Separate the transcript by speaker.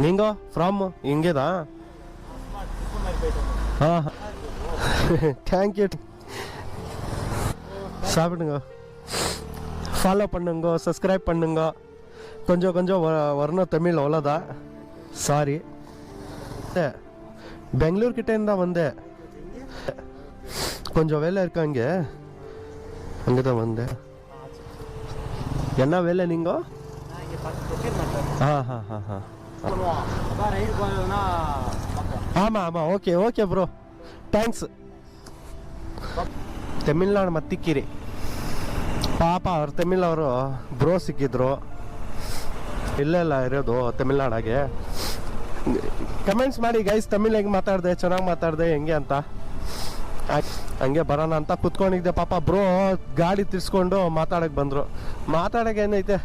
Speaker 1: நீங்கோ from இங்கே தான் thank you சாப்பிடுங்க ஃபாலோ பண்ணுங்க சப்ஸ்கிரைப் பண்ணுங்க கொஞ்சம் கொஞ்சம் வரணும் தமிழ் அவ்வளோதான் சாரி பெங்களூர் கிட்டேருந்து தான் வந்தேன் கொஞ்சம் வேலை இருக்கா இங்கே அங்கே தான் வந்தேன் என்ன வேலை நீங்கள் ஆமாம் ஆமாம் okay okay bro thanks Tamil Nadu ಮತ್ತಿಕ್ಕಿರಿ ಪಾಪ ಅವ್ರು ತಮಿಳವರು ಬ್ರೋ ಸಿಕ್ಕಿದ್ರು ಇಲ್ಲೆಲ್ಲ ಇರೋದು ತಮಿಳ್ನಾಡಾಗೆ ಕಮೆಂಟ್ಸ್ ಮಾಡಿ ಗೈಸ್ ತಮಿಳ್ ಹೆಂಗೆ ಮಾತಾಡಿದೆ ಚೆನ್ನಾಗಿ ಮಾತಾಡಿದೆ ಹೆಂಗೆ ಅಂತ ಹಂಗೆ ಬರೋಣ ಅಂತ ಕುತ್ಕೊಂಡಿದ್ದೆ ಪಾಪ ಬ್ರೋ ಗಾಡಿ ತಿರ್ಸ್ಕೊಂಡು ಮಾತಾಡಕ್ಕೆ ಬಂದರು ಮಾತಾಡೋಕೆ ಏನೈತೆ